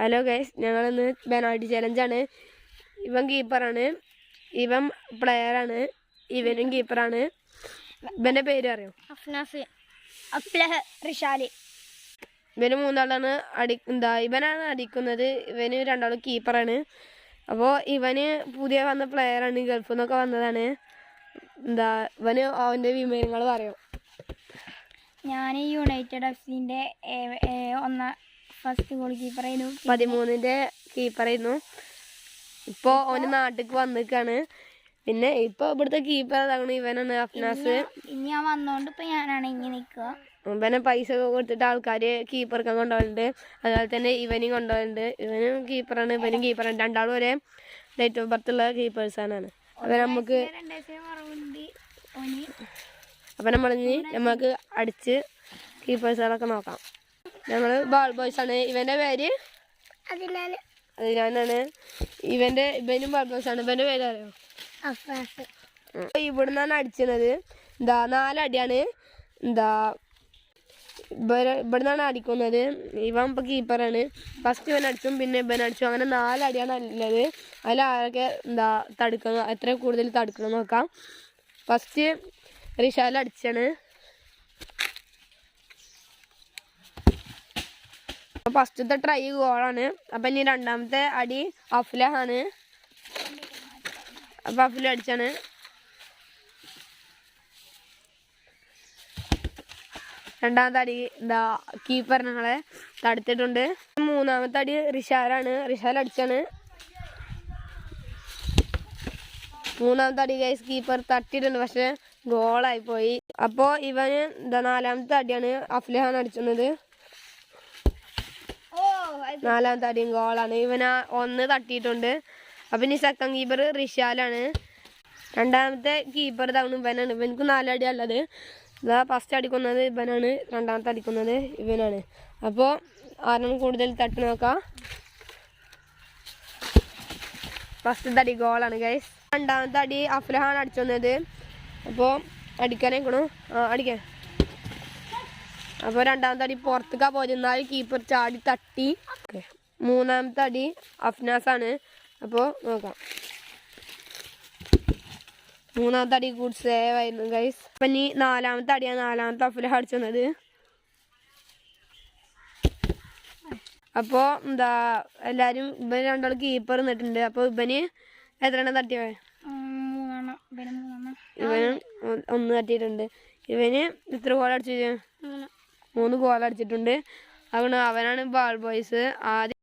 Hello guys, ഞങ്ങളിന്ന് penalty ചലഞ്ചാണ്. ഇവൻ കീപ്പറാണ്, ഇവൻ പ്ലെയറാണ്, ഇവനും കീപ്പറാണ്. ഇവൻ്റെ പേര് അറിയോ? ഇവന് മൂന്നാളാണ് ഇവനാണ് അടിക്കുന്നത്. ഇവന് രണ്ടാളും കീപ്പറാണ്. അപ്പോൾ ഇവന് പുതിയ വന്ന പ്ലെയറാണ്, ഗൾഫിൽ നിന്നൊക്കെ വന്നതാണ്. ഇവന് അവൻ്റെ വിവരങ്ങൾ പറയും. ഞാൻ യുണൈറ്റഡ് എഫ്സിൻ്റെ ഫസ്റ്റ് ഗോൾ കീപ്പറായിരുന്നു. 13ൻ്റെ കീപ്പറായിരുന്നു. ഇപ്പോൾ അവന് നാട്ടിലേക്ക് വന്നിക്കാണ്. പിന്നെ ഇപ്പോൾ ഇവിടുത്തെ കീപ്പർ അതാണ് ഇവനാണ്, അഫ്നാസ്. ഇനി ഞാൻ വന്നോണ്ട് ഇപ്പൊ ഞാനാണ് ഇങ്ങനെ നിൽക്കുക. ഇവനെ പൈസ കൊടുത്തിട്ട് ആൾക്കാർ കീപ്പർക്കാൻ കൊണ്ടുപോകുന്നുണ്ട്. അതുപോലെ തന്നെ ഇവനും കൊണ്ടുപോകുന്നുണ്ട്. ഇവനും കീപ്പറാണ്, ഇവനും കീപ്പറാണ്. രണ്ടാളും ഒരേ ഡേറ്റ് ഓഫ് ബർത്ത് ഉള്ള കീപ്പേഴ്സാണ്. അപ്പം നമുക്ക് നമ്മൾക്ക് അടിച്ച് കീപ്പേഴ്സുകളൊക്കെ നോക്കാം. ഞങ്ങൾ ബാൾ ബോയ്സാണ്. ഇവൻ്റെ പേര് അതിനാണ്. ഇവനും ബാൾ ബോയ്സാണ്. ഇവൻ്റെ പേര് അറിയോ? ഇവിടുന്നാണ് അടിച്ചത്. 4 അടിയാണ്. ഇവിടുന്നാണ് അടിക്കുന്നത്. ഇവൻ ഇപ്പം കീപ്പറാണ്. ഫസ്റ്റ് ഇവൻ അടിച്ചും പിന്നെ ഇവൻ അടിച്ചു. അങ്ങനെ 4 അടിയാണ് ഉള്ളത്. അതിലാരൊക്കെ തടുക്കണം, എത്ര കൂടുതൽ തടുക്കണം നോക്കാം. ഫസ്റ്റ് റിഷാൽ അടിച്ചാണ്. ഫസ്റ്റത്തെ ട്രൈ ഗോളാണ്. അപ്പം ഇനി രണ്ടാമത്തെ അടി അഫ്ലഹാണ്. അപ്പം അഫ്ല അടിച്ചാണ്. രണ്ടാമത്തെ അടി കീപ്പർ ഞങ്ങളെ തടുത്തിട്ടുണ്ട്. മൂന്നാമത്തെ അടി റിഷാലാണ്. റിഷാൽ അടിച്ചാണ്. മൂന്നാമത്തെ അടി ഗൈസ് കീപ്പർ തട്ടിയിട്ടുണ്ട്, പക്ഷെ ഗോളായി പോയി. അപ്പോൾ ഇവന് 4ാമത്തെ അടിയാണ് അഫ്ലഹാൻ അടിച്ചത്. 4ാമത്തെ അടിയും ഗോളാണ്. ഇവന് 1 തട്ടിയിട്ടുണ്ട്. അപ്പം ഇനി സെക്കൻഡ് കീപ്പർ റിഷാലാണ്. രണ്ടാമത്തെ കീപ്പർ ഇവനാണ്. ഇവനക്ക് 4 അടി ഉള്ളത്. ഫസ്റ്റ് അടിക്കുന്നത് ഇവനാണ്, രണ്ടാമത്തെ അടിക്കുന്നത് ഇവനാണ്. അപ്പോൾ ആരാണ് കൂടുതൽ തട്ടി നോക്കാം. ഫസ്റ്റത്തെ അടി ഗോളാണ് ഗൈസ്. രണ്ടാമത്തെ അടി അഫ്ലഹാൻ അടിച്ചത്. അപ്പോൾ അടിക്കാനേക്കണു, അടിക്കാൻ. അപ്പോൾ രണ്ടാമത്തെ അടി പുറത്തേക്കാ പോയിരുന്നാൽ കീപ്പർ ചാടി തട്ടി. മൂന്നാമത്തെ അടി അഫ്നാസാണ്. അപ്പോൾ നോക്കാം. മൂന്നാമത്തെ അടി ഗുഡ് സേവ് ആയിരുന്നു ഗൈസ്. അപ്പം ഇനി 4ാമത്തെ അടിയാണ്. 4ാമത്തെ അഫ്ലഹ അടിച്ചത്. അപ്പോൾ എല്ലാവരും ഇവന് രണ്ടാളും കീപ്പർ നിന്നിട്ടുണ്ട്. അപ്പോൾ ഇവന് എത്ര എണ്ണം തട്ടിയോ? ഇവന് 1 തട്ടിയിട്ടുണ്ട്. ഇവന് എത്ര ഗോൾ അടിച്ചു? 3 ഗോൾ അടിച്ചിട്ടുണ്ട്. അതുകൊണ്ട് അവനാണ് ബാൾ ബോയ്സ്. ആദ്യം